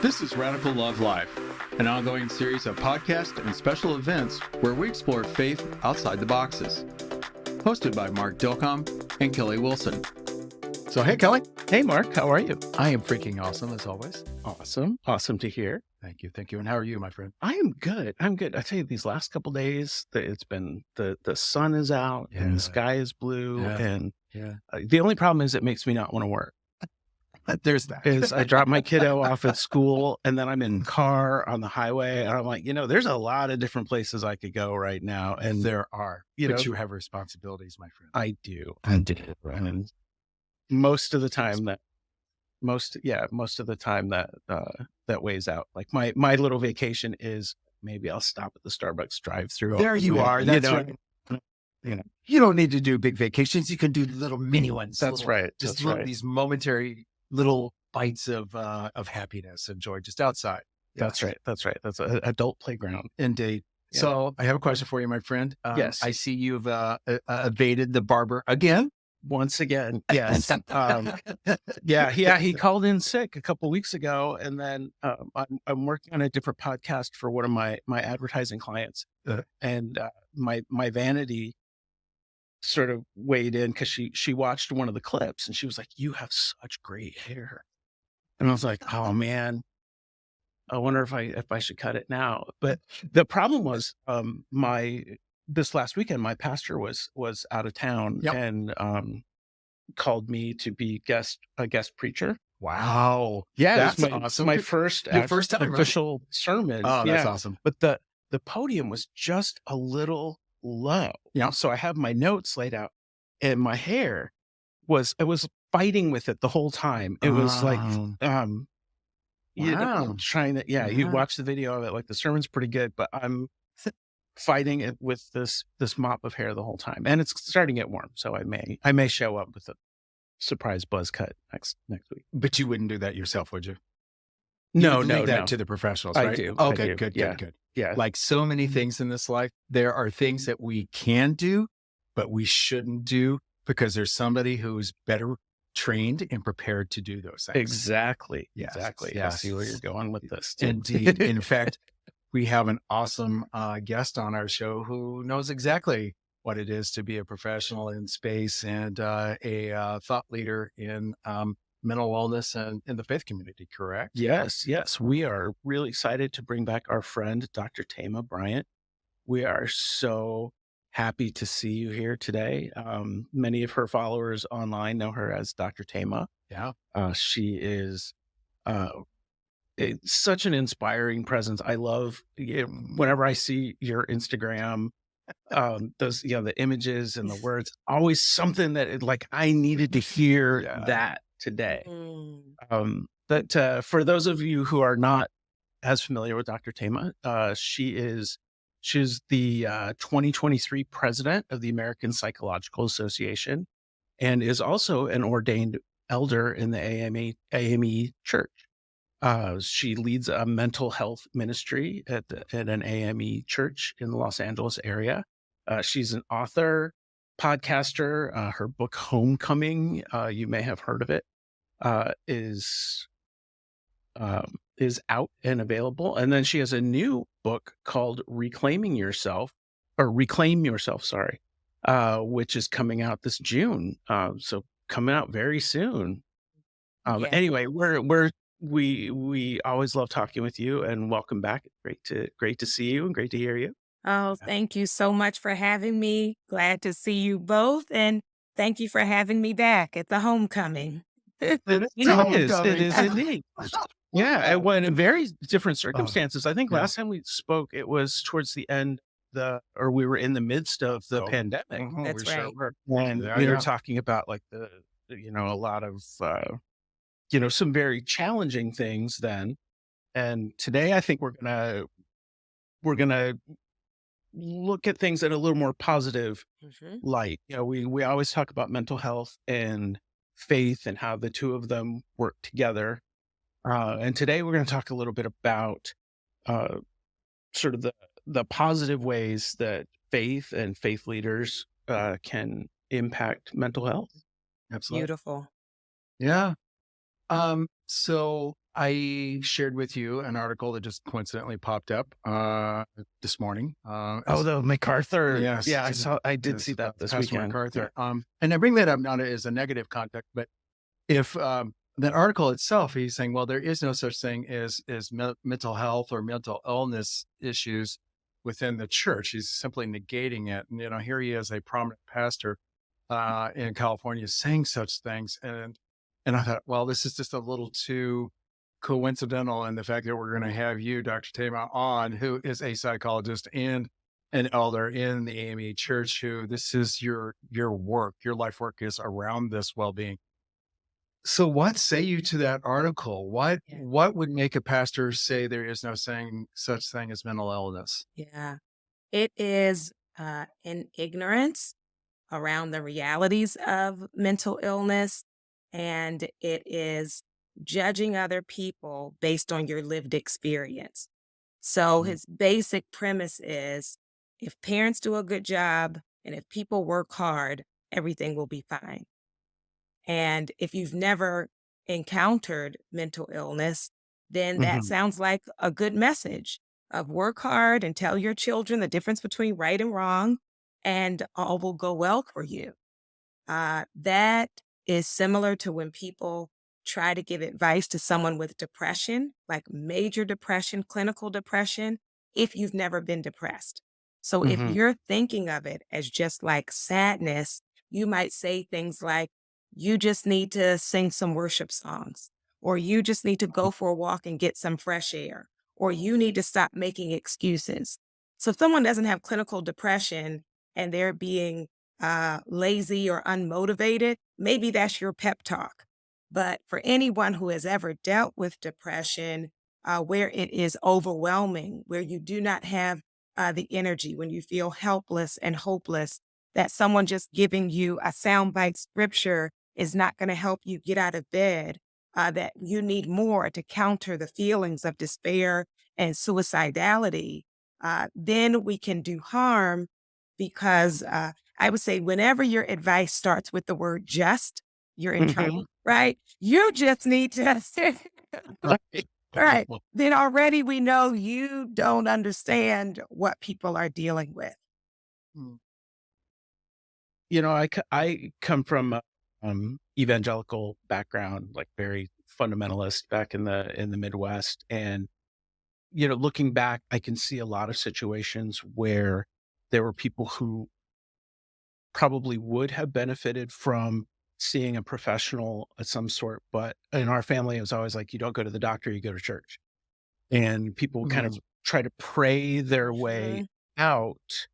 This is Radical Love Live, an ongoing series of podcasts and special events where we explore faith outside the boxes. Hosted by Mark Dilcom and Kelly Wilson. So, hey, Kelly. Hey, Mark. How are you? I am freaking awesome, as always. Awesome. Awesome to hear. Thank you. Thank you. And how are you, my friend? I am good. I tell you, these last couple days, it's been the sun is out and the sky is blue. And the only problem is it makes me not want to work. There's that. Is I drop my kiddo off at school and then I'm in car on the highway and I'm like, there's a lot of different places I could go right now. And there are, but you have responsibilities, my friend. I do. And most of the time that weighs out. Like my little vacation is maybe I'll stop at the Starbucks drive-through. There you are. That's right. You don't need to do big vacations. You can do little mini ones. That's right. Just these momentary little bites of happiness and joy just outside. That's right. That's an adult playground. Indeed. Yeah. So I have a question for you, my friend. Yes. I see you've evaded the barber again. Once again. Yes. He called in sick a couple weeks ago. And then I'm working on a different podcast for one of my advertising clients. And my vanity sort of weighed in because she watched one of the clips and she was like, "You have such great hair." And I was like, "Oh man, I wonder if I should cut it now." But the problem was this last weekend, my pastor was out of town and called me to be a guest preacher. Wow. Yeah. That's awesome. My first time, official sermon. Oh, that's awesome. But the podium was just a little low. Yeah. So I have my notes laid out and my hair was fighting with it the whole time. It was like, trying to, you watch the video of it, like the sermon's pretty good, but I'm fighting it with this mop of hair the whole time. And it's starting to get warm. So I may show up with a surprise buzz cut next week. But you wouldn't do that yourself, would you? No, leave that to the professionals, right? I do. Okay, I do. Good. Yeah. Like so many things in this life, there are things that we can do, but we shouldn't do because there's somebody who's better trained and prepared to do those things. Exactly. Yes. Exactly. Yes. I see where you're going with this. Too. Indeed. In fact, we have an awesome guest on our show who knows exactly what it is to be a professional in space and a thought leader in mental wellness and in the faith community, correct? Yes. We are really excited to bring back our friend, Dr. Thema Bryant. We are so happy to see you here today. Many of her followers online know her as Dr. Thema. Yeah. She is such an inspiring presence. I love whenever I see your Instagram, those, the images and the words, always something that I needed to hear that today. But for those of you who are not as familiar with Dr. Thema, she's the 2023 president of the American Psychological Association and is also an ordained elder in the AME Church. She leads a mental health ministry at an AME church in the Los Angeles area. She's an author, podcaster. Her book, Homecoming, you may have heard of it, is out and available. And then she has a new book called Reclaim Yourself, which is coming out this June. So coming out very soon. Anyway, we always love talking with you and welcome back. Great to see you and great to hear you. Oh, thank you so much for having me. Glad to see you both. And thank you for having me back at the homecoming. It is indeed. Yeah. And in very different circumstances. I think last time we spoke, it was towards the end we were in the midst of the pandemic. That's right. Sure were. And we were talking about a lot of, some very challenging things then. And today I think we're going to look at things in a little more positive light. We always talk about mental health and faith and how the two of them work together. And today we're going to talk a little bit about sort of the positive ways that faith and faith leaders can impact mental health. Absolutely. Beautiful. Yeah. So I shared with you an article that just coincidentally popped up this morning. Oh, the MacArthur. Yes, Yeah, I did see that this Pastor weekend. MacArthur. And I bring that up not as a negative context, but if that article itself, he's saying, well, there is no such thing as mental health or mental illness issues within the church. He's simply negating it. And here he is, a prominent pastor in California, saying such things, and I thought, well, this is just a little too coincidental in the fact that we're going to have you, Dr. Thema, on, who is a psychologist and an elder in the AME church, who this is your work, your life work is around this well-being. So what say you to that article? Yeah. What would make a pastor say there is no such thing as mental illness? Yeah. It is an ignorance around the realities of mental illness, and it is judging other people based on your lived experience. So Mm, his basic premise is if parents do a good job and if people work hard, everything will be fine. And if you've never encountered mental illness, then that Mhm. sounds like a good message of work hard and tell your children the difference between right and wrong, and all will go well for you. That is similar to when people try to give advice to someone with depression, like major depression, clinical depression, if you've never been depressed. So if Mhm. you're thinking of it as just like sadness, you might say things like, you just need to sing some worship songs, or you just need to go for a walk and get some fresh air, or you need to stop making excuses. So if someone doesn't have clinical depression and they're being lazy or unmotivated, maybe that's your pep talk. But for anyone who has ever dealt with depression, where it is overwhelming, where you do not have the energy, when you feel helpless and hopeless, that someone just giving you a soundbite scripture is not going to help you get out of bed, that you need more to counter the feelings of despair and suicidality, then we can do harm because I would say whenever your advice starts with the word just, you're in Mhm. trouble, right? You just need to, right. right. Then already we know you don't understand what people are dealing with. Mm, I come from a evangelical background, like very fundamentalist back in the Midwest, and looking back, I can see a lot of situations where there were people who probably would have benefited from seeing a professional of some sort, but in our family, it was always like, you don't go to the doctor, you go to church, and people kind mm, of try to pray their way Mhm. out,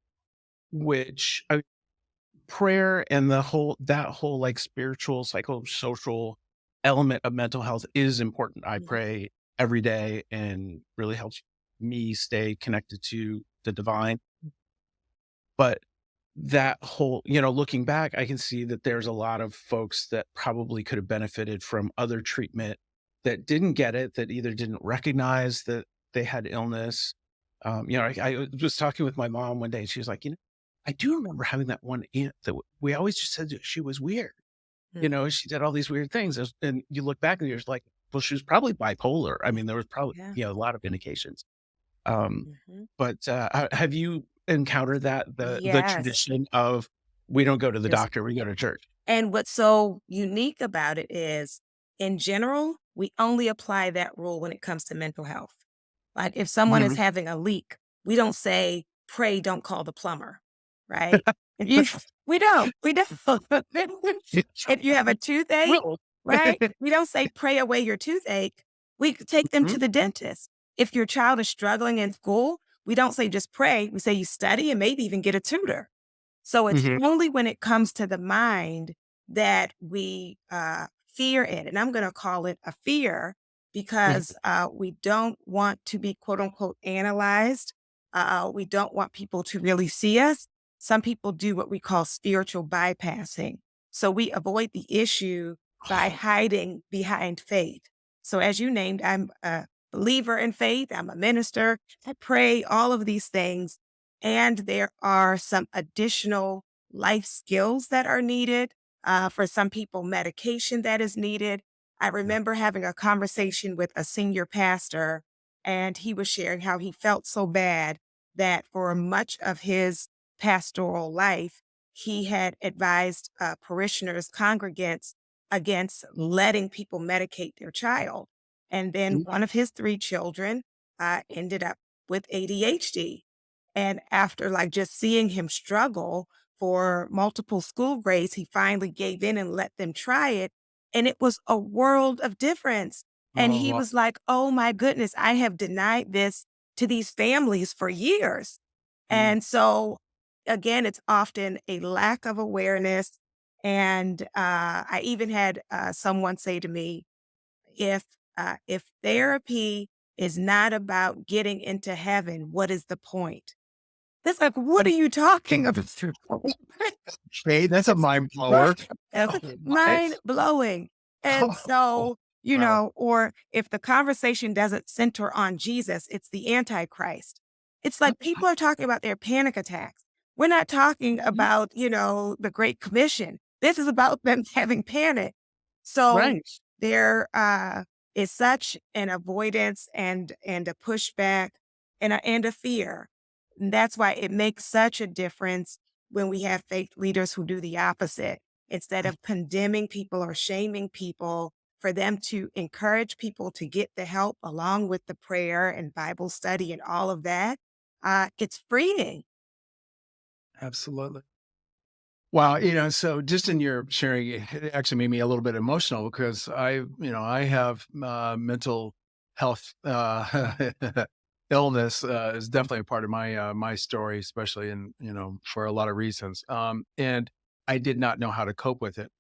which prayer and that whole like spiritual, psychosocial element of mental health is important. I Mhm. pray every day and really helps me stay connected to the divine. But that whole, looking back, I can see that there's a lot of folks that probably could have benefited from other treatment that didn't get it, that either didn't recognize that they had illness. I was talking with my mom one day and she was like, I do remember having that one aunt that we always just said that she was weird. Mhm. She did all these weird things. And you look back and you're just like, well, she was probably bipolar. I mean, there was probably, Yeah. a lot of indications. Um, Mhm. but have you encountered that the Yes. tradition of we don't go to the Just doctor, we go to church? And what's so unique about it is, in general, we only apply that rule when it comes to mental health. Like if someone is Mhm. having a leak, we don't say, pray, don't call the plumber, right? If you, we don't. If you have a toothache, Will. right? We don't say, pray away your toothache. We take them Mhm, to the dentist. If your child is struggling in school, we don't say just pray. We say you study and maybe even get a tutor. So it's mhm, only when it comes to the mind that we fear it. And I'm going to call it a fear mhm. because we don't want to be quote unquote analyzed. We don't want people to really see us. Some people do what we call spiritual bypassing. So we avoid the issue by hiding behind faith. So, as you named, I'm a believer in faith, I'm a minister, I pray, all of these things. And there are some additional life skills that are needed. For some people, medication that is needed. I Yeah. remember having a conversation with a senior pastor, and he was sharing how he felt so bad that for much of his pastoral life, he had advised parishioners, congregants against letting people medicate their child. And then Mm. one of his three children ended up with ADHD. And after like just seeing him struggle for multiple school grades, he finally gave in and let them try it. And it was a world of difference. And Oh, he wow. was like, oh my goodness, I have denied this to these families for years. Mm. And so, again, it's often a lack of awareness. And I even had someone say to me, if therapy is not about getting into heaven, what is the point? It's like, what are you talking about? Hey, that's a mind blower. Right. That's Oh, my. mind blowing. And Oh, so, wow. or if the conversation doesn't center on Jesus, it's the Antichrist. It's like people are talking about their panic attacks. We're not talking about, the Great Commission. This is about them having panic. So Right. there is such an avoidance and a pushback and a fear. And that's why it makes such a difference when we have faith leaders who do the opposite. Instead of condemning people or shaming people, for them to encourage people to get the help along with the prayer and Bible study and all of that, it's freeing. Absolutely. Wow, so just in your sharing, it actually made me a little bit emotional because I have mental health illness is definitely a part of my story, especially for a lot of reasons. And I did not know how to cope with it,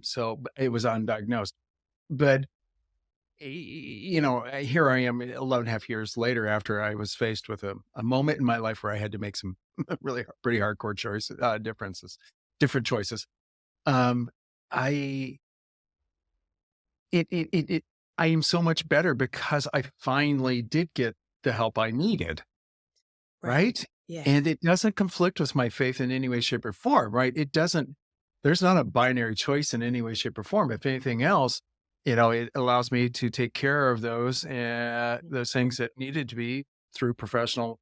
so it was undiagnosed. But here I am 11 and a half years later after I was faced with a moment in my life where I had to make some really pretty hardcore different choices. Um, I it I am so much better because I finally did get the help I needed, Right. right? Yeah. And it doesn't conflict with my faith in any way, shape, or form, right? It doesn't. There's not a binary choice in any way, shape, or form. If anything else, it allows me to take care of those things that needed to be through professional,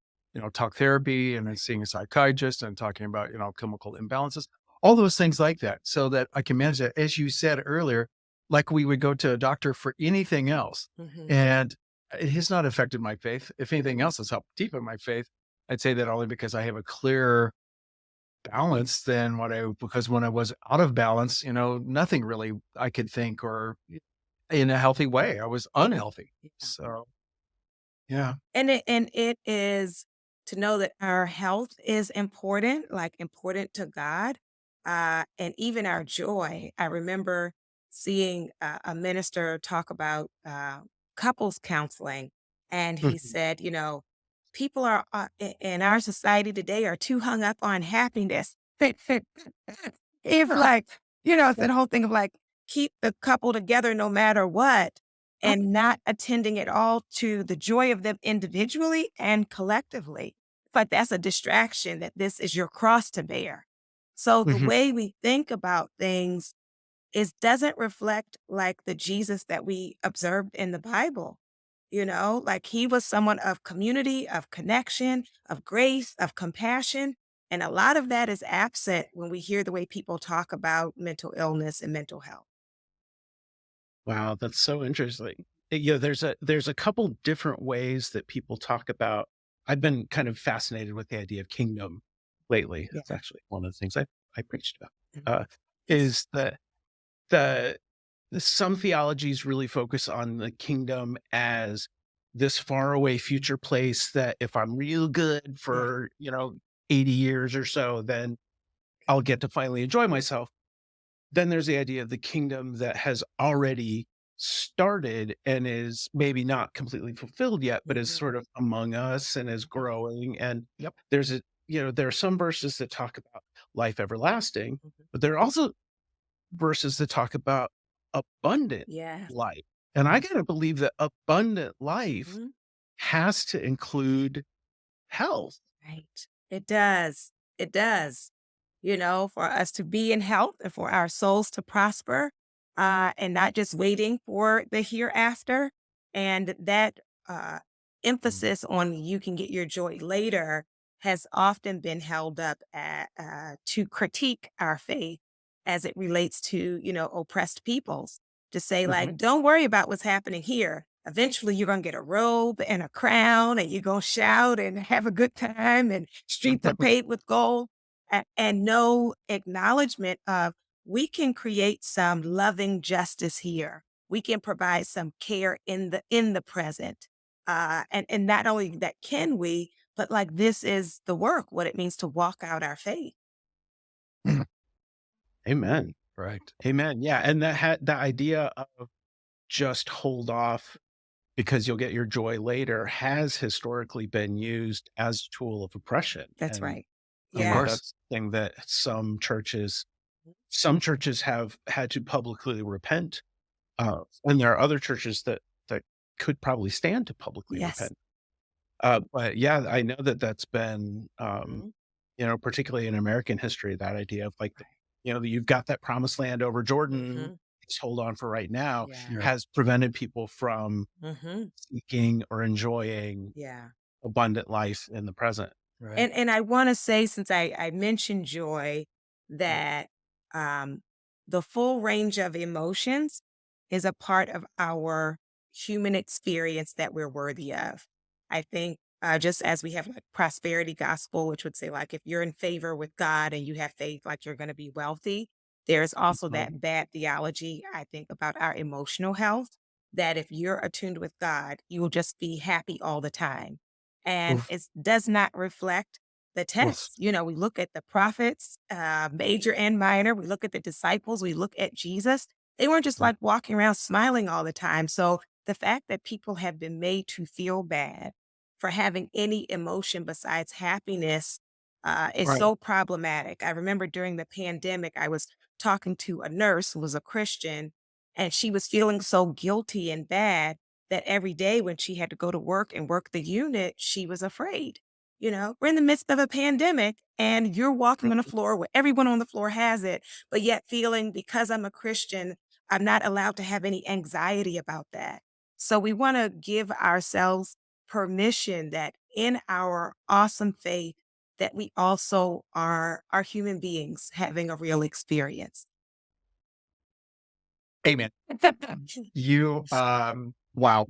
talk therapy and then seeing a psychiatrist and talking about, chemical imbalances, all those things like that, so that I can manage that. As you said earlier, like we would go to a doctor for anything else, Mhm. and it has not affected my faith. If anything else has helped deepen my faith, I'd say that only because I have a clearer balance than because when I was out of balance, nothing really I could think or in a healthy way. I was unhealthy. Yeah. So, yeah. And it is to know that our health is important, like important to God, and even our joy. I remember seeing a minister talk about couples counseling, and he Mhm. said, people are in our society today are too hung up on happiness. It's like, it's that whole thing of like keep the couple together no matter what and not attending at all to the joy of them individually and collectively. But that's a distraction that this is your cross to bear. So the Mhm. way we think about things doesn't reflect like the Jesus that we observed in the Bible. Like he was someone of community, of connection, of grace, of compassion. And a lot of that is absent when we hear the way people talk about mental illness and mental health. Wow, that's so interesting. There's a couple different ways that people talk about. I've been kind of fascinated with the idea of kingdom lately. Yeah. It's actually one of the things I preached about. Mhm. Is that the some theologies really focus on the kingdom as this faraway future place that if I'm real good Yeah. for 80 years or so, then I'll get to finally enjoy myself. Then there's the idea of the kingdom that has already started and is maybe not completely fulfilled yet, but is Mhm. sort of among us and is growing. And Yep. there are some verses that talk about life everlasting, Mhm. but there are also verses that talk about abundant Yeah. life. And I got to believe that abundant life Mhm. has to include health. Right. It does. It does. For us to be in health and for our souls to prosper, and not just waiting for the hereafter. And that emphasis on you can get your joy later has often been held up to critique our faith as it relates to, oppressed peoples. To say, like, don't worry about what's happening here. Eventually, you're going to get a robe and a crown, and you're going to shout and have a good time, and streets are paved with gold, and no acknowledgement of we can create some loving justice here. We can provide some care in the present. And not only that can we, but like this is the work, what it means to walk out our faith. Amen. Right. Amen. Yeah. And the idea of just hold off because you'll get your joy later has historically been used as a tool of oppression. That's And right. I think Yeah. that's the thing that some churches have had to publicly repent. And there are other churches that could probably stand to publicly Yes. repent. But yeah, I know that's been, particularly in American history, that idea of like, you've got that promised land over Jordan, just hold on for right now, Yeah. has prevented people from Mm-hmm. seeking or enjoying Yeah. abundant life in the present. Right. And I want to say, since I mentioned joy, that the full range of emotions is a part of our human experience that we're worthy of. I think just as we have like prosperity gospel, which would say like if you're in favor with God and you have faith, like you're going to be wealthy. There's also that bad theology, I think, about our emotional health, that if you're attuned with God, you will just be happy all the time. And Oof. it does not reflect the Oof. text. We look at the prophets, major and minor. We look at the disciples. We look at Jesus. They weren't just like walking around smiling all the time. So the fact that people have been made to feel bad for having any emotion besides happiness is Right. so problematic. I remember during the pandemic, I was talking to a nurse who was a Christian, and she was feeling so guilty and bad that every day when she had to go to work and work the unit, she was afraid. We're in the midst of a pandemic and you're walking on the floor where everyone on the floor has it, but yet feeling because I'm a Christian, I'm not allowed to have any anxiety about that. So we want to give ourselves permission that in our awesome faith, that we also are human beings having a real experience. Amen. You, wow.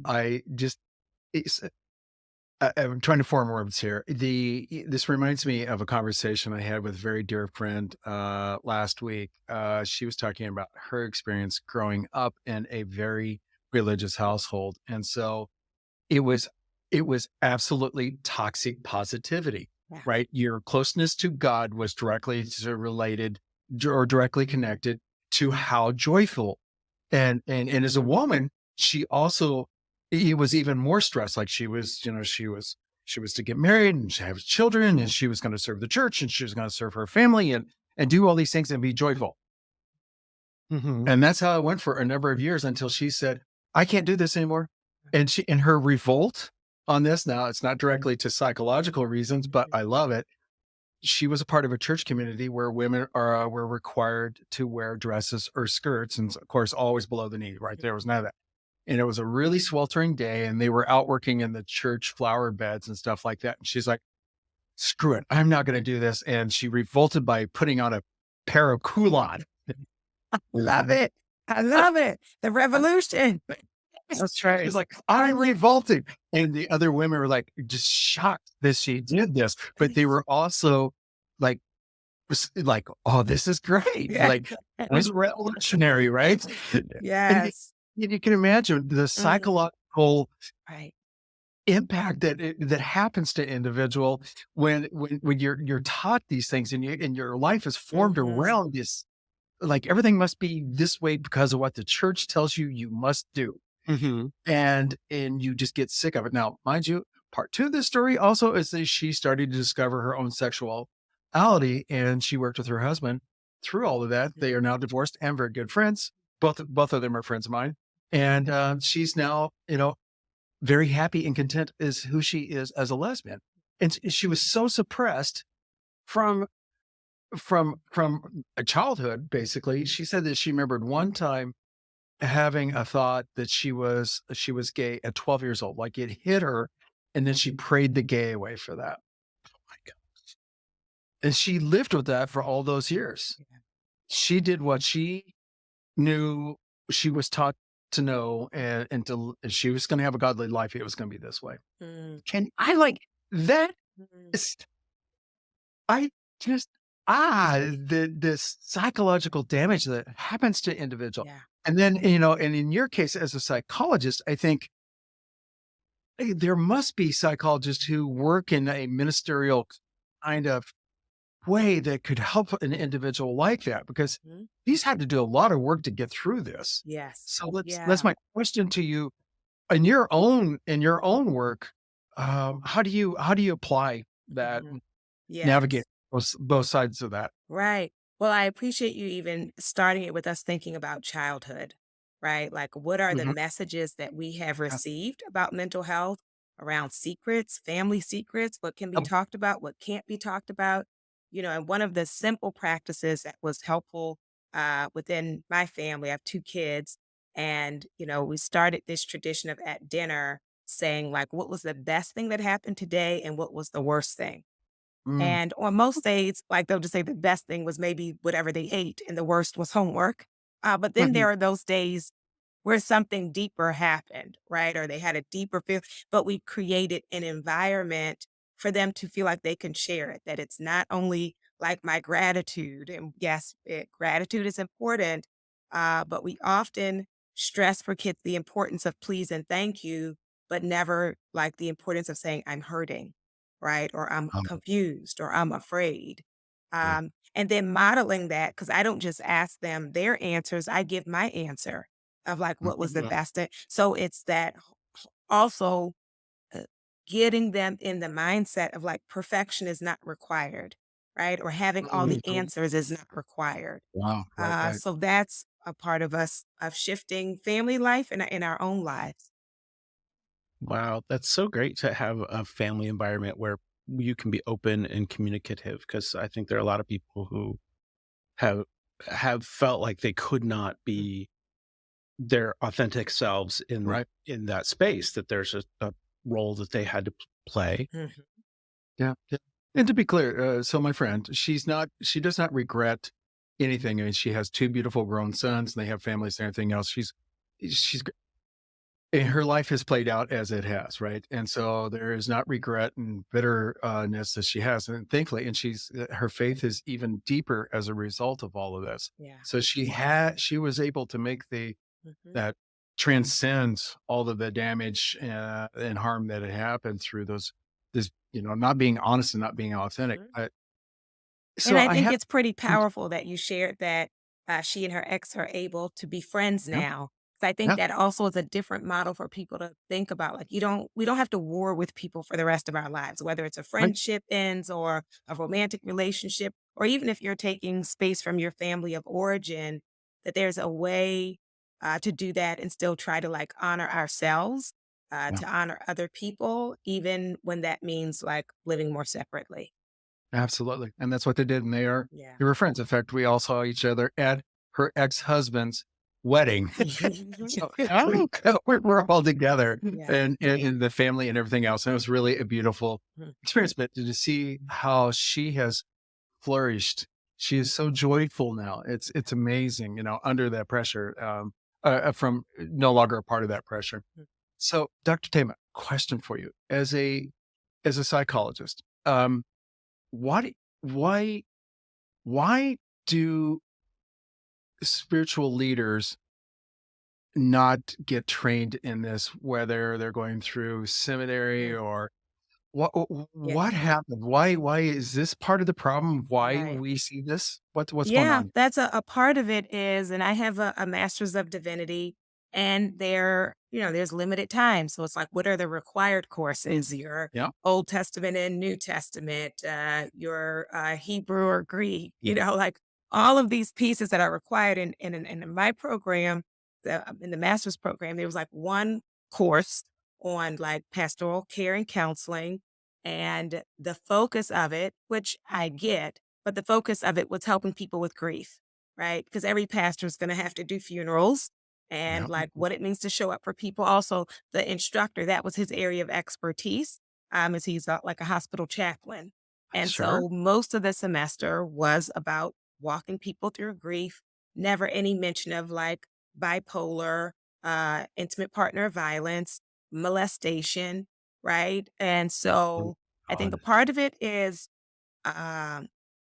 I'm trying to form words here. This reminds me of a conversation I had with a very dear friend last week. She was talking about her experience growing up in a very religious household, and so it was absolutely toxic positivity, Yeah. right? Your closeness to God was directly related or directly connected to how joyful, and as a woman, she also, it was even more stress. Like she was to get married and have children, and she was going to serve the church, and she was going to serve her family, and do all these things and be joyful. And that's how it went for a number of years until she said, I can't do this anymore. And her revolt on this, now it's not directly to psychological reasons, but I love it. She was a part of a church community where women were required to wear dresses or skirts, and of course, always below the knee, right? There was none of that. And it was a really sweltering day, and they were out working in the church flower beds and stuff like that. And she's like, screw it, I'm not going to do this. And she revolted by putting on a pair of culottes. Love it. I love it. The revolution. That's right. She's like, I'm revolting. And the other women were like, just shocked that she did this. But they were also like, oh, this is great. Yeah. Like, it was revolutionary, right? Yes. And you can imagine the psychological Right. impact that happens to individual when you're taught these things, and your life is formed around this. Like, everything must be this way because of what the church tells you must do. And you just get sick of it. Now, mind you, part two of this story also is that she started to discover her own sexuality, and she worked with her husband through all of that. They are now divorced and very good friends. Both of them are friends of mine. And she's now, very happy and content as who she is as a lesbian. And she was so suppressed from a childhood, basically. She said that she remembered one time having a thought that she was gay at 12 years old. Like it hit her, and then she prayed the gay away for that. My God. And she lived with that for all those years. Yeah. She did what she knew she was taught to know, and she was going to have a godly life. It was going to be this way. Mm, Can I like that? mm, Is, I just this psychological damage that happens to individual. yeah. And then, and in your case as a psychologist, I think there must be psychologists who work in a ministerial kind of way that could help an individual like that, because Mhm. he's had to do a lot of work to get through this. Yes. So that's Yeah. my question to you. In your own work, how do you apply that, Mhm. Yes. navigate both sides of that? Right. Well, I appreciate you even starting it with us thinking about childhood, right? Like, what are the Mhm. messages that we have Yeah. received about mental health around secrets, family secrets, what can be Yep. talked about, what can't be talked about? And one of the simple practices that was helpful within my family, I have two kids, and, we started this tradition of at dinner saying, like, what was the best thing that happened today and what was the worst thing? Mm. And on most days, like, they'll just say the best thing was maybe whatever they ate and the worst was homework. But then Mhm. there are those days where something deeper happened, right? Or they had a deeper feel, but we created an environment for them to feel like they can share it, that it's not only like my gratitude. And yes, gratitude is important, but we often stress for kids the importance of please and thank you, but never like the importance of saying, I'm hurting, right? Or I'm Um, confused or I'm afraid. yeah. And then modeling that, because I don't just ask them their answers, I give my answer of like what was the Mhm. best. So it's that also uh, getting them in the mindset of like perfection is not required, right? Or having all the Mhm. answers is not required. Wow. Right. Right. So that's a part of us of shifting family life and in our own lives. Wow, that's so great to have a family environment where you can be open and communicative, because I think there are a lot of people who have felt like they could not Mm, be their authentic selves Right. in that space, that there's a role that they had to play. mhm, Yeah. Yeah. And to be clear, so my friend, she does not regret anything. I mean, she has two beautiful grown sons, and they have families and everything else. She's and her life has played out as it has, right? And so there is not regret and bitterness that she has, and thankfully, and her faith is even deeper as a result of all of this. yeah. So she was able to make Mhm, that transcend all of the damage and harm that had happened through this, not being honest and not being authentic. mhm. And So I I think have, it's pretty powerful that you shared that she and her ex are able to be friends yeah, now. 'Cause I think yeah, that also is a different model for people to think about. Like we don't have to war with people for the rest of our lives, whether it's a right, friendship ends or a romantic relationship, or even if you're taking space from your family of origin, that there's a way to do that and still try to like honor ourselves, yeah. to honor other people, even when that means like living more separately. Absolutely. And that's what they did. And Yeah. they were friends. In fact, we all saw each other at her ex-husband's wedding. So Oh, we're all together, Yeah. and the family and everything else. And it was really a beautiful Mhm. experience. But to see how she has flourished, she is so joyful now. It's amazing, under that pressure, from no longer a part of that pressure. Mhm. So, Dr. Tama, question for you as a psychologist. What why why do spiritual leaders not get trained in this, whether they're going through seminary Mm. or what Yeah. happened? Why is this part of the problem? Why Right. we see this? What's going Yeah, on? that's a part of it is, and I have a master's of divinity, and there's limited time. So it's like, what are the required courses? Your Yeah. Old Testament and New Testament, your Hebrew or Greek, like all of these pieces that are required in my program, in the master's program, there was like one course on like pastoral care and counseling. And the focus of it, which I get, but the focus of it was helping people with grief, right? Because every pastor is going to have to do funerals and Yep. like what it means to show up for people. Also, the instructor, that was his area of expertise, as he's like a hospital chaplain. And Sure. so most of the semester was about walking people through grief, never any mention of like bipolar, intimate partner violence, molestation, right? And Oh, so I think God. a part of it is um,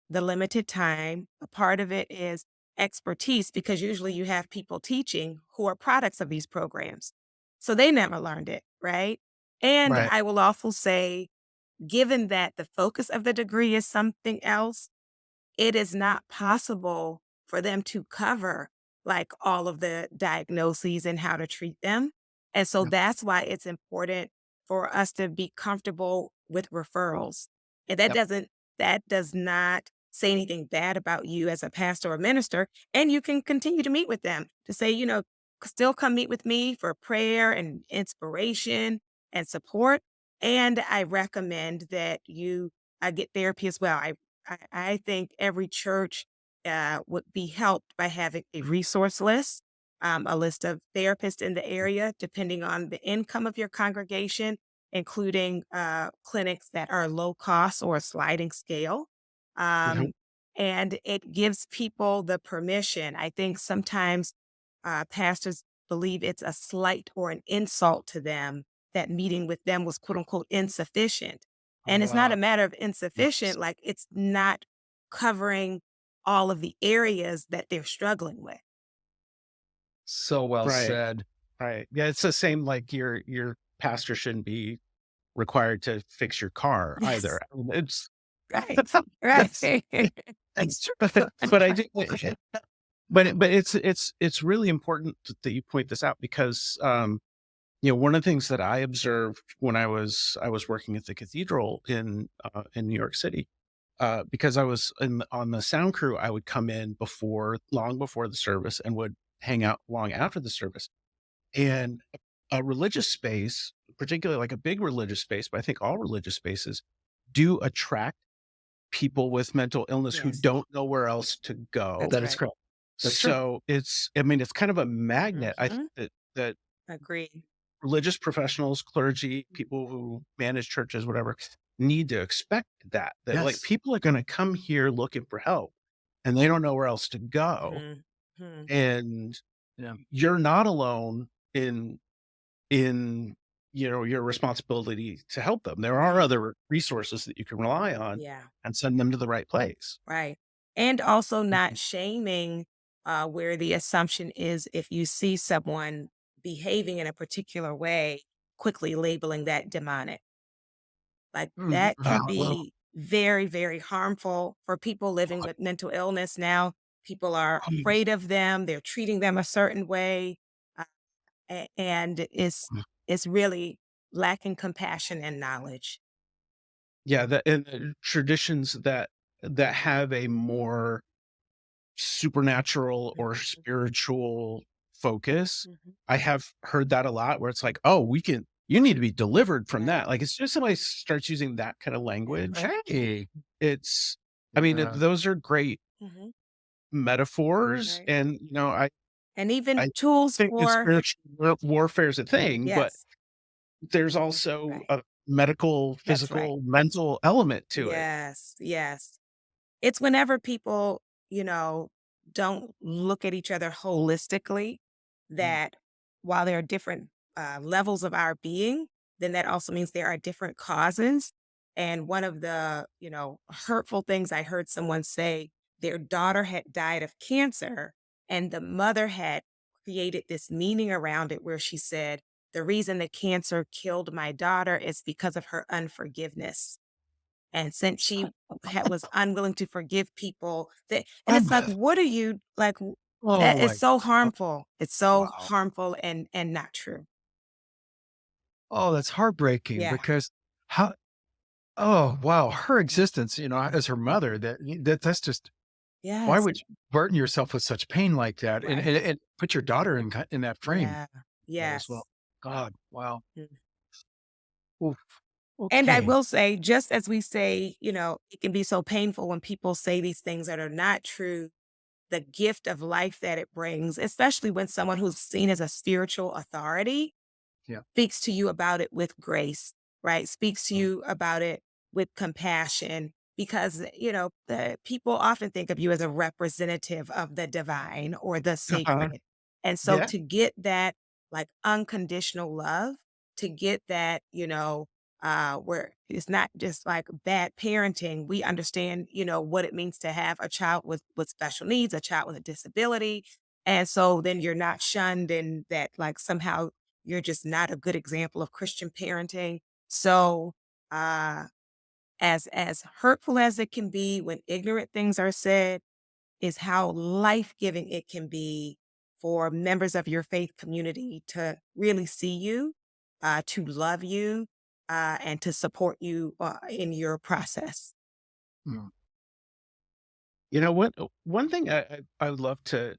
the limited time. A part of it is expertise because usually you have people teaching who are products of these programs. So they never learned it, right? And Right. I will also say, given that the focus of the degree is something else, it is not possible for them to cover like all of the diagnoses and how to treat them. And so Yep. that's why it's important for us to be comfortable with referrals. And that Yep. does not say anything bad about you as a pastor or minister. And you can continue to meet with them to say, still come meet with me for prayer and inspiration and support. And I recommend that you get therapy as well. I think every church would be helped by having a resource list, a list of therapists in the area, depending on the income of your congregation, including clinics that are low cost or a sliding scale. Mhm. Um, and it gives people the permission. I think sometimes pastors believe it's a slight or an insult to them that meeting with them was quote unquote insufficient. And it's not a matter of Yes. insufficient, like it's not covering all of the areas that they're struggling with. So well Right. said. Right. Yeah. It's the same, like your pastor shouldn't be required to fix your car Yes. either. I mean, it's Right. that's Right. that's true. But I do but it's really important that you point this out because one of the things that I observed when I was working at the cathedral in New York City, because I was on the sound crew, I would come in long before the service and would hang out long after the service. And a religious space, particularly like a big religious space, but I think all religious spaces do attract people with mental illness who Yes. don't know where else to go. That's That is right. correct. That's true. So it's kind of a magnet. I think Mhm. that Agreed. religious professionals, clergy, people who manage churches, whatever, need to expect that like Yes. people are going to come here looking for help and they don't know where else to go. Mhm. Mhm. And Yeah. you're not alone in your responsibility to help them. There are Right. other resources that you can rely on Yeah. and send them to the right place. Right. And also not Mhm. shaming where the assumption is if you see someone behaving in a particular way, quickly labeling that demonic. Like Mhm. that can Ah, well, be very, very harmful for people living with mental illness now. People are afraid of them. They're treating them a certain way. Uh, and it's really lacking compassion and knowledge. Yeah, and traditions that have a more supernatural or Mhm. spiritual focus. Mhm. I have heard that a lot where it's like, "Oh, you need to be delivered from Right. that." Like, as soon as somebody starts using that kind of Yeah. language, hey. it's I mean, Yeah. those are great Mhm. metaphors, Right. and, And even I tools think that for spiritual warfare is a thing, but yes. there's also Right. a medical, That's right. physical, mental element to it. Yes. Yes. It's whenever people, you know, don't look at each other holistically Mm. that while there are different levels of our being, then that also means there are different causes. And one of the, hurtful things I heard someone say, their daughter had died of cancer and the mother had created this meaning around it where she said, the reason the cancer killed my daughter is because of her unforgiveness. And since she was unwilling to forgive people that and it's like, what are you like Oh that is my so God. harmful. It's so Wow. harmful and not true. Oh, that's heartbreaking Yeah. because how oh, wow, her existence, as her mother, that's just why Yes. would you burden yourself with such pain like that and Right. and and put your daughter in that frame, Yeah. as well? Yes. God, wow. Mm. Oof. And I Okay. will say, just as we say, it can be so painful when people say these things that are not true. the gift of life that it brings, especially when someone who's seen as a spiritual authority Yeah. speaks to you about it with grace, right? Speaks to you about it with compassion, because, the people often think of you as a representative of the divine or the Uh-huh. sacred. And so Yeah. to get that like unconditional love, to get that, where it's not just like bad parenting. We understand, what it means to have a child with special needs, a child with a disability. And so then you're not shunned, and that like somehow you're just not a good example of Christian parenting. So uh as hurtful as it can be when ignorant things are said, is how life-giving it can be for members of your faith community to really see you, to love you, and to support you in your process. Mm. You know what? One thing I would love to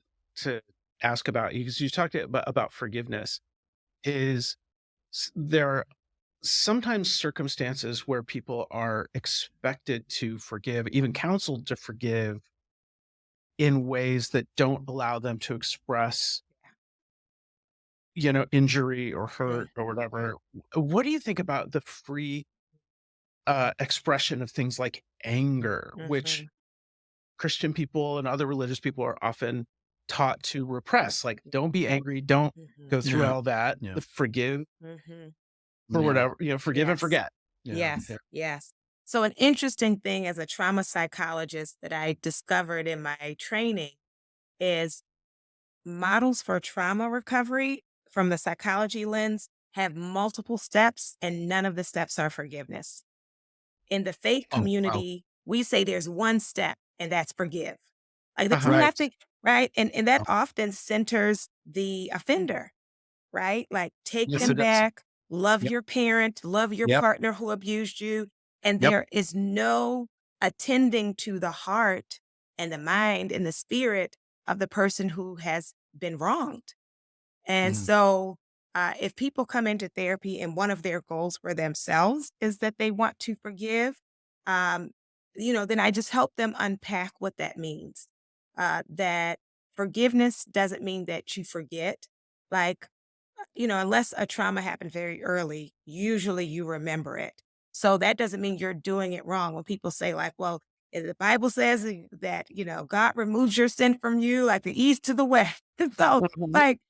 ask about you, because you talked about forgiveness, is there are sometimes circumstances where people are expected to forgive, even counseled to forgive in ways that don't allow them to express, injury or hurt or whatever. What do you think about the free expression of things like anger, which Mhm, Christian people and other religious people are often taught to repress? Like, don't be angry, don't mhm, go through Yeah. all that. Yeah. Forgive mhm. for Yeah. whatever, forgive and Yes. forget. Yeah. Yes, Yeah. yes. So an interesting thing as a trauma psychologist that I discovered in my training is models for trauma recovery from the psychology lens have multiple steps, and none of the steps are forgiveness. In the faith Oh, wow. community, we say there's one step, and that's forgive. Like Uh-huh. we Right. have to, right? And that Oh, often centers the offender, right? Like take yes, them it does. back, love Yep. your parent, love your Yep. partner who abused you. And Yep. there is no attending to the heart and the mind and the spirit of the person who has been wronged. And Mm. so, if people come into therapy and one of their goals for themselves is that they want to forgive, um, then I just help them unpack what that means. That forgiveness doesn't mean that you forget. Like, unless a trauma happened very early, usually you remember it. So that doesn't mean you're doing it wrong. When people say, like, well, the Bible says that, God removes your sin from you like the east to the west. So, Mhm. like,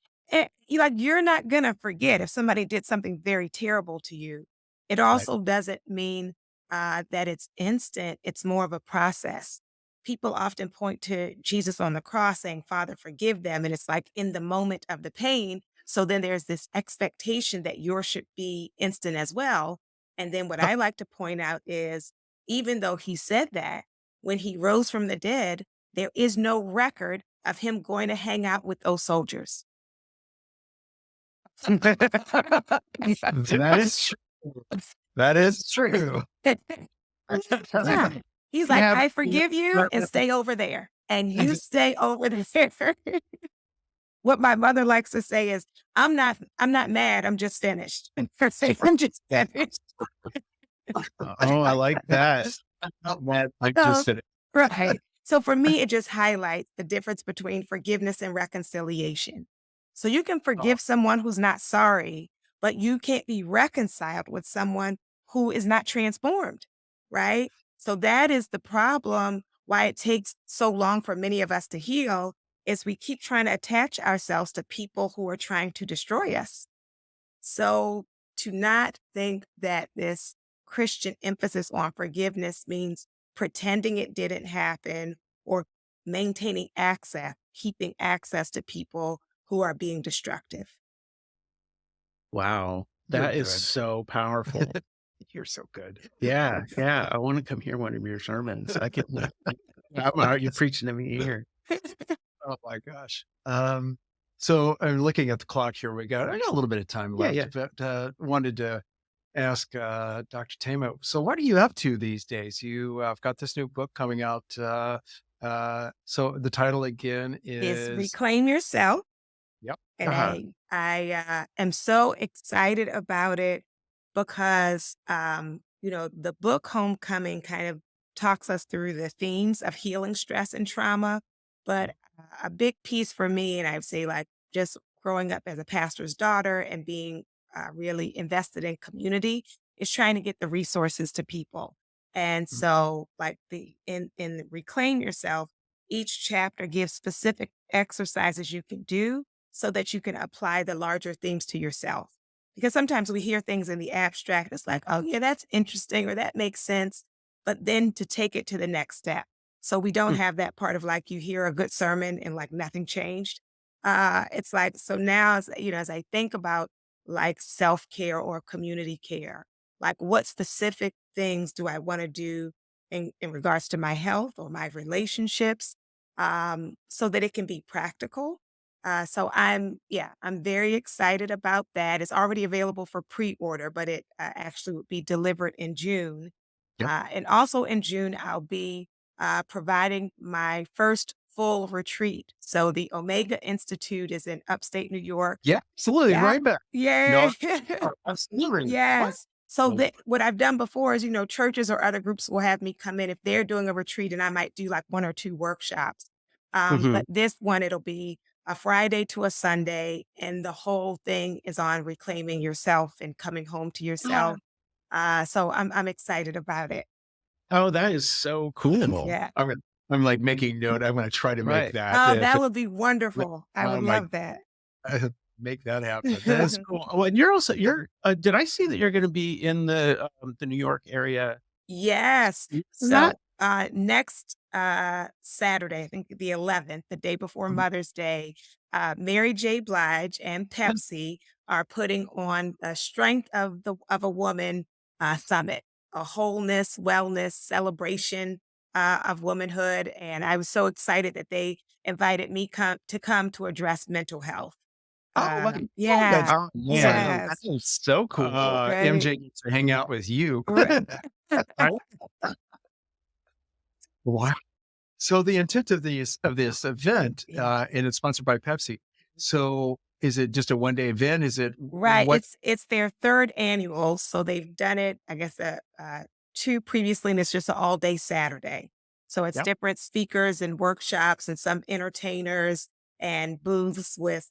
you're not going to forget if somebody did something very terrible to you. It Right. also doesn't mean that it's instant, it's more of a process. People often point to Jesus on the cross saying, Father, forgive them. And it's like in the moment of the pain, so then there's this expectation that yours should be instant as well. And then what I like to point out is even though he said that, when he rose from the dead, there is no record of him going to hang out with those soldiers. That is true. That is true. Yeah. He's like, Yeah. I forgive you and stay over there. And you stay over there. What my mother likes to say is, I'm not mad, I'm just finished. I'm just finished. Oh, I like that. Man, I So just said it. right. So for me, it just highlights the difference between forgiveness and reconciliation. So you can Oh, forgive someone who's not sorry, but you can't be reconciled with someone who is not transformed, right? So that is the problem, why it takes so long for many of us to heal, is we keep trying to attach ourselves to people who are trying to destroy us. So to not think that this Christian emphasis on forgiveness means pretending it didn't happen or maintaining access, keeping access to people who are being destructive. Wow. you're That is good. so powerful. You're so good. Yeah. Yeah. I want to come hear one of your sermons. I can, you're preaching to me here. Oh my gosh. So I'm looking at the clock here. I got a little bit of time Yeah. left, Yeah. but wanted to ask Dr. Tama. So what are you up to these days? You have got this new book coming out. So the title again Is is reclaim yourself. yep. And Uh-huh. I am so excited about it because, the book Homecoming kind of talks us through the themes of healing stress and trauma. But a big piece for me, and I'd say like just growing up as a pastor's daughter and being really invested in community is trying to get the resources to people. And Mm. so, like in Reclaim Yourself, each chapter gives specific exercises you can do so that you can apply the larger themes to yourself. Because sometimes we hear things in the abstract, it's like, oh yeah, that's interesting or that makes sense. But then to take it to the next step. So we don't Mm. have that part of like you hear a good sermon and like nothing changed. It's like, so now as as I think about like self-care or community care, like what specific things do I want to do in regards to my health or my relationships, so that it can be practical. So I'm very excited about that. It's already available for pre-order, but it actually would be delivered in June. Yep. And also in June, I'll be providing my first full retreat. So the Omega Institute is in upstate New York. Yeah, absolutely. Yeah. Right back. Yeah. No, absolutely. What? Yes. So Well, what I've done before is, churches or other groups will have me come in if they're doing a retreat and I might do like one or two workshops. Mhm. But this one, it'll be a Friday to a Sunday, and the whole thing is on reclaiming yourself and coming home to yourself. So I'm excited about it. Oh, that is so cool. Yeah. I'm like making note. I'm going to try to make Right. that. Oh, If that it, would be wonderful. I oh would my, love that. make that happen. That's cool. Oh, and did I see that you're gonna be in the New York area? Yes. For that? So, next, Saturday, I think the 11th, the day before Mhm. Mother's Day, Mary J. Blige and Pepsi are putting on a Strength of a Woman, summit, a wholeness, wellness celebration, of womanhood, and I was so excited that they invited me to come to address mental health. Oh, look, oh, Yeah. that's Oh, man. Oh, that Yes. is so cool. Right. MJ gets to hang out with you. Right. Right? Wow. So the intent of this event, Yeah. and it's sponsored by Pepsi. So is it just a 1-day event? Is it Right. what? It's their third annual, so they've done it, I guess, two previously, and it's just an all day Saturday. So it's Yep. different speakers and workshops and some entertainers and booths with,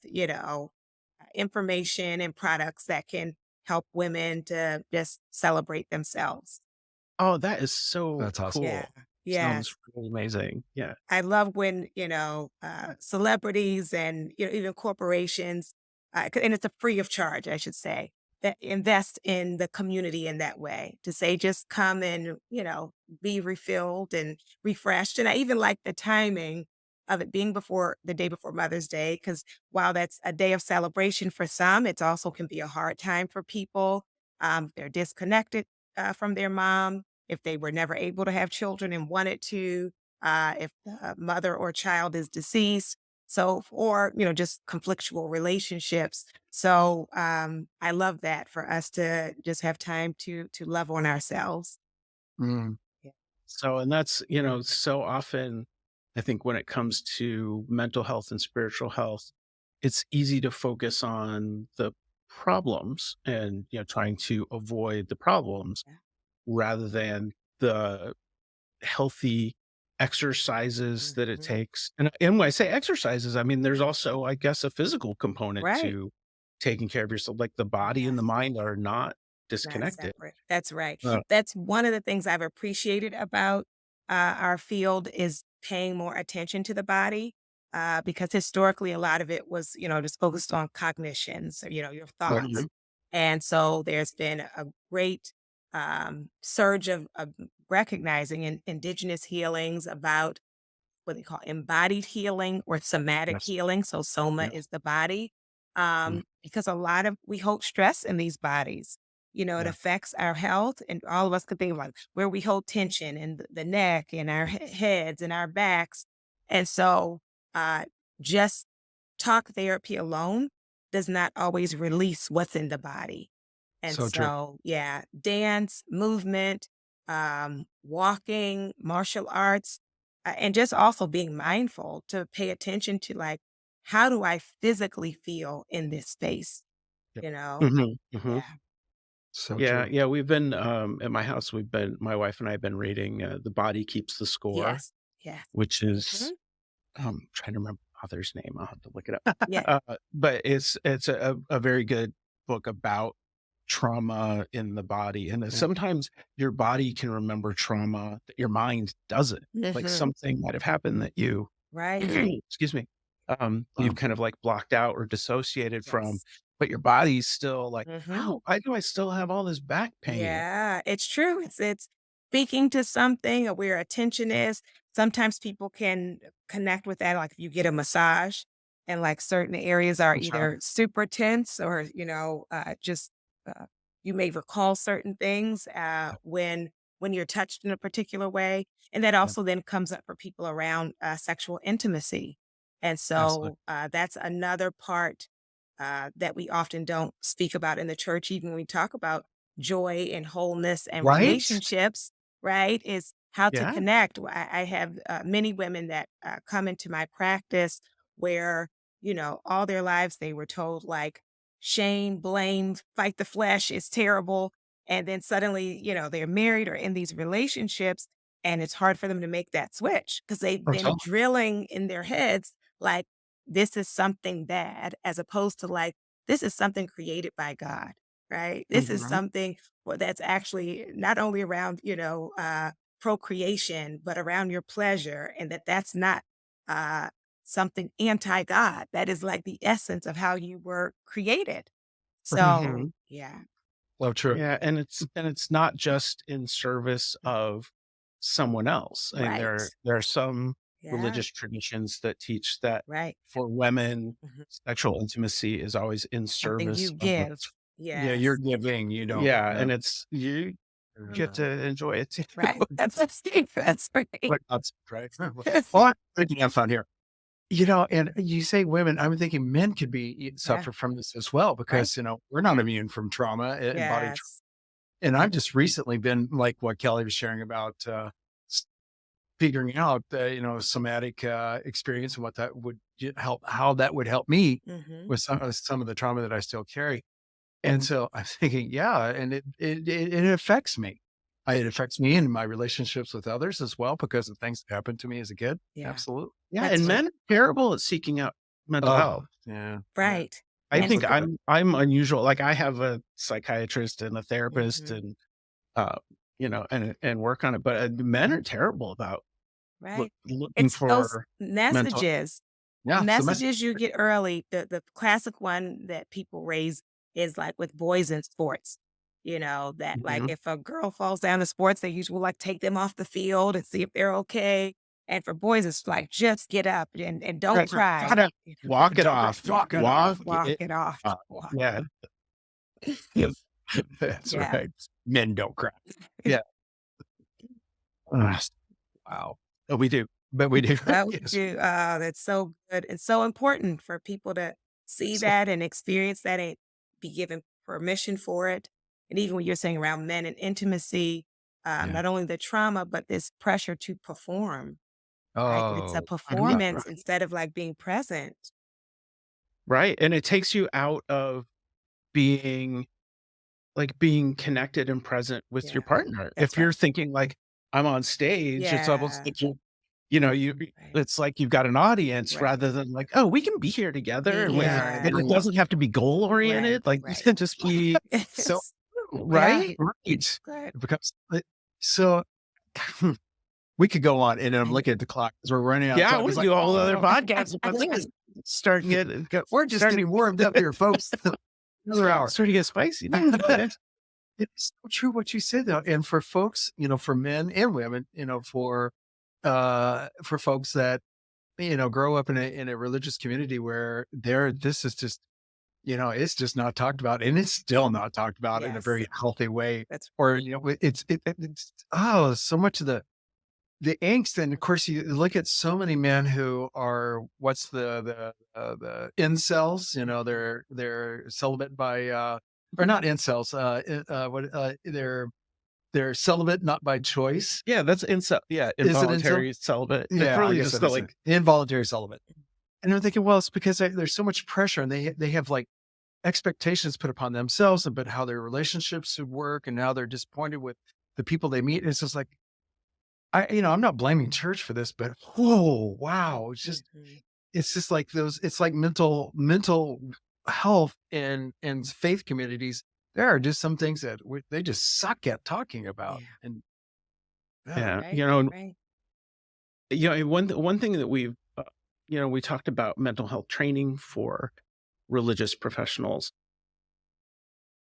information and products that can help women to just celebrate themselves. Oh, that is so That's awesome. Yeah. cool. Sounds Yes. really amazing. Yeah. I love when, celebrities and, even corporations, and it's a free of charge, I should say, that invest in the community in that way to say, just come and, be refilled and refreshed. And I even like the timing of it being before the day before Mother's Day, because while that's a day of celebration for some, it also can be a hard time for people. They're disconnected from their mom if they were never able to have children and wanted to, if the mother or child is deceased. So, or, just conflictual relationships. So, I love that for us to just have time to love on ourselves. Mm. Yeah. So, and that's, so often, I think when it comes to mental health and spiritual health, it's easy to focus on the problems and, trying to avoid the problems Yeah. rather than the healthy exercises that it Mhm. takes. And when I say exercises, I mean, there's also, I guess, a physical component Right. to taking care of yourself. Like the body and the Yes. mind are not Not disconnected. separate. That's right. Uh, That's one of the things I've appreciated about our field is paying more attention to the body. Because historically, a lot of it was, just focused on cognition, so, your thoughts. right. And so there's been a great surge of recognizing indigenous healings about what they call embodied healing or somatic Yes. healing. So soma Yeah. is the body. Mm. Because a lot of we hold stress in these bodies. It Yeah. affects our health, and all of us could think like where we hold tension in the neck and our heads and our backs. And so uh just talk therapy alone does not always release what's in the body. And So true. so, yeah, dance, movement, walking, martial arts, and just also being mindful to pay attention to like, how do I physically feel in this space? Yep. You know? Hmm. Hmm. Yeah. So Yeah. true. Yeah. We've been, at my house, my wife and I have been reading The Body Keeps the Score, Yes. Yes. which Mhm. is trying to remember the author's name. I'll have to look it up. Yeah. But it's a very good book about trauma in the body. And that sometimes your body can remember trauma that your mind doesn't. Like Mhm. something might have happened that you, Right. excuse me, you've kind of like blocked out or dissociated from, Yes. but your body's still like, Mhm. how, why do I still have all this back pain? Yeah, it's true. It's speaking to something or where attention is. Sometimes people can connect with that. Like if you get a massage and like certain areas are Sure. either super tense or, just you may recall certain things when you're touched in a particular way. And that Yeah, also then comes up for people around sexual intimacy. And absolutely. so that's another part that we often don't speak about in the church, even when we talk about joy and wholeness and Right? relationships, right? Is how to Yeah. connect. I have many women that come into my practice where, all their lives they were told like shame, blame, fight the flesh is terrible. And then suddenly, they're married or in these relationships, and it's hard for them to make that switch because they've Oh, been totally. drilling in their heads like, this is something bad, as opposed to like, this is something created by God, right? This is Mhm. something that's actually not only around, procreation, but around your pleasure, and that's not uh, something anti God. That is like the essence of how you were created. So, Mhm. yeah, Oh, true. Yeah, and it's not just in service of someone else. I mean, right. there are some Yeah, religious traditions that teach that right. for women, Mhm. sexual intimacy is always in Something service you of, give. Yeah, you're Yes, giving, you don't. yeah, Yeah. and it's you get to enjoy it too. right. That's right. What that's right. Well, I'm thinking have fun here. And you say women, I'm thinking men could Yeah, suffer from this as well right. because, we're not immune from trauma and body. Yes. And I've just recently been like what Kelly was sharing about s- figuring out, somatic experience and what that would help, how that would help me Mhm. with some of the trauma that I still carry. And so I'm thinking, yeah, and it affects me. It affects me in my relationships with others as well because of things that happened to me as a kid. Yeah, Absolutely. Yeah, that's and right. men are terrible at seeking out mental Oh, health. yeah. Yeah. Right. I And think Look at it. I'm unusual. Like I have a psychiatrist and a therapist mhm, and uh and work on it, but men are terrible about right. looking It's those for mental. messages, the Yeah. So messages you get early. The classic one that people raise is like with boys in sports. That like Mhm. if a girl falls down in sports, they usually like take them off the field and see if they're okay. And for boys, it's like just get up and don't Right, cry. gotta walk it don't off. talk it off. Walk Walk it it off. off. Walk. Yeah. That's Yeah. right. Men don't cry. Yeah. Ugh, wow. Oh, we do. But we do. That would Yes. do. That's so good and so important for people to see So, that and experience that and be given permission for it. And even when you're saying around men and intimacy, yeah. not only the trauma, but this pressure to perform, right? It's a Oh, Mhm. performance right. instead of like being present. Right, and it takes you out of being being connected and present with your Yeah, partner. that's If right. you're thinking like, "I'm on stage," it's almost Yeah, like you right, it's like you've got an audience right. rather than like, "Oh, we can be here together," and with Yeah. and Yeah, it doesn't have to be goal right, oriented, like, you right. can just be So, Yeah, right? right. good. It becomes so we could go on and I'm I- looking at the clock because we're running out of Yeah, time. we It's can like, do a whole oh other no, podcast about this. Start get go we're just starting getting warmed up here, folks. Another hour. starting to get spicy. No, go ahead. It's so true what you said though. And for folks, for men and women, for folks that, grow up in a religious community where this is just, it's just not talked about and it's still not talked about in a Yes, very healthy way. that's Or, it's, oh, so much of the angst. And of course you look at so many men who are, what's the incels, they're celibate by, or not incels, they're celibate, not by choice. Yeah, that's Is it incel? involuntary celibate. It's Yeah, I really guess just that is it. like Involuntary celibate. And I'm thinking, well, it's because there's so much pressure and they have like expectations put upon themselves about how their relationships should work. And now they're disappointed with the people they meet. And it's just like, I'm not blaming church for this, but oh, wow. Mhm. It's just like it's like mental health and faith communities. There are just some things that they just suck at talking about. Yeah. And Yeah. Right. Right. And one thing that we talked about mental health training for religious professionals.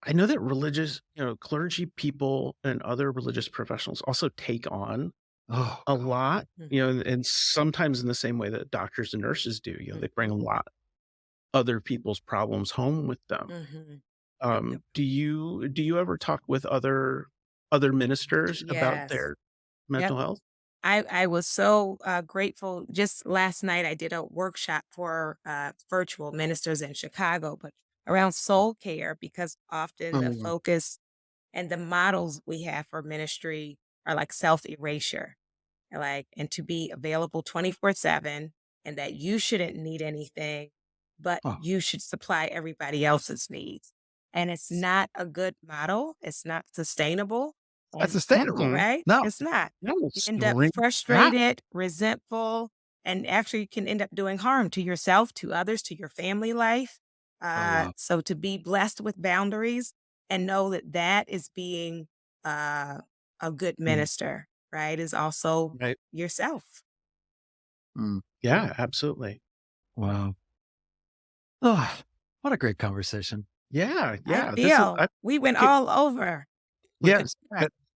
I know that clergy people and other religious professionals also take on oh, a God. lot, Mhm. and sometimes in the same way that doctors and nurses do. They bring a Mhm. lot other people's problems home with them. Mhm. Yep. Do you ever talk with other ministers about Yes. their Yep. mental health? I was so grateful. Just last night, I did a workshop for virtual ministers in Chicago, but around soul care, because often the Mm. focus and the models we have for ministry are like self erasure, and to be available 24/7, and that you shouldn't need anything, but Oh, you should supply everybody else's needs. And it's not a good model. It's not sustainable. that's And sustainable. Mm-mm. right? No. It's not. No, You end up Ah, frustrated, resentful, and actually can end up doing harm to yourself, to others, to your family life. oh, wow. So to be blessed with boundaries and know that that is being uh, a good Mm, minister, right, is also Right. yourself. mm, Yeah, absolutely. wow. Oh, what a great conversation. Yeah, I yeah. This is feel I we went think it all over. Yes.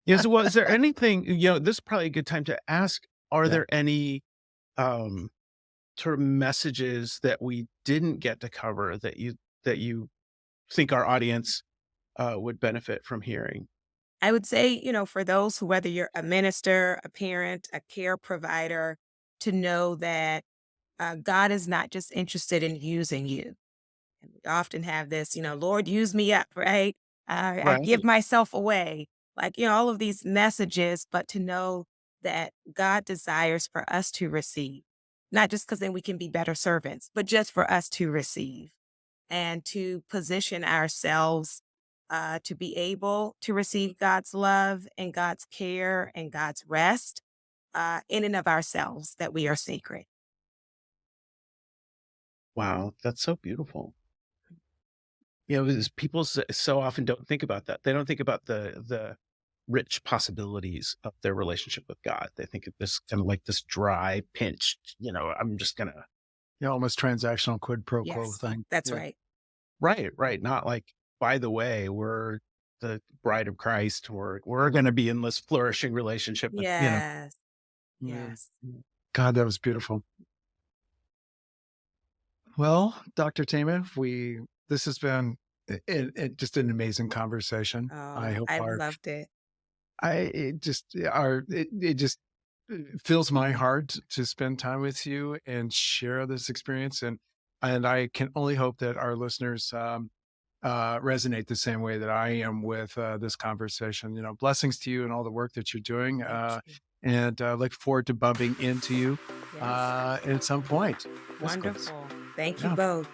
Yes, well, is there anything, this is probably a good time to ask, are Yeah. there any, um, sort of messages that we didn't get to cover that you think our audience, would benefit from hearing? I would say, for those who, whether you're a minister, a parent, a care provider, to know that God is not just interested in using you. And we often have this, Lord, use me up, right? I give Right. myself away, all of these messages, but to know that God desires for us to receive, not just because then we can be better servants, but just for us to receive and to position ourselves to be able to receive God's love and God's care and God's rest in and of ourselves, that we are sacred. Wow, that's so beautiful. Because people so often don't think about that. They don't think about the rich possibilities of their relationship with God. They think of this kind of like this dry, pinched, I'm just gonna. Yeah, almost transactional quid pro quo Yes, thing. that's Yeah. right. Right, right. Not like, by the way, we're the bride of Christ. We're gonna be in this flourishing relationship with, Yes, Yeah. yes. God, that was beautiful. Well, Dr. Tama, this has been just an amazing conversation. I Oh, hope I've loved it. it just fills my heart to spend time with you and share this experience. And I can only hope that our listeners, resonate the same way that I am with this conversation. Blessings to you and all the work that you're doing. Thank you. And look forward to bumping into you Yes, at some point. Physically. wonderful. Thank you Yeah. both.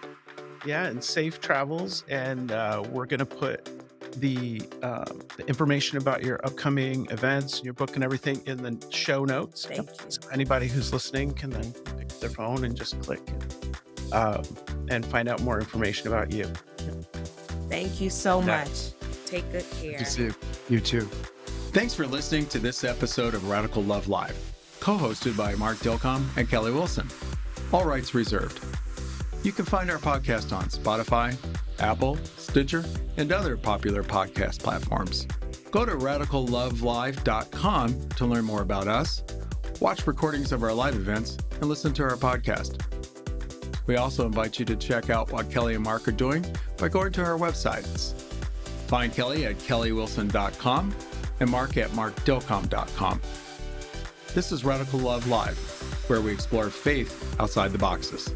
yeah, and safe travels. And we're gonna put the information about your upcoming events, your book, and everything in the show notes. Thank you. So anybody who's listening can then pick up their phone and just click and find out more information about you. Thank you so Yeah. much. Take good Good care. to see you. You too. Thanks for listening to this episode of Radical Love Live, co-hosted by Mark Dilcom and Kelly Wilson. All rights reserved. You can find our podcast on Spotify, Apple, Stitcher, and other popular podcast platforms. Go to radicallovelive.com to learn more about us, watch recordings of our live events, and listen to our podcast. We also invite you to check out what Kelly and Mark are doing by going to our websites. Find Kelly at kellywilson.com and Mark at markdilcom.com. This is Radical Love Live, where we explore faith outside the boxes.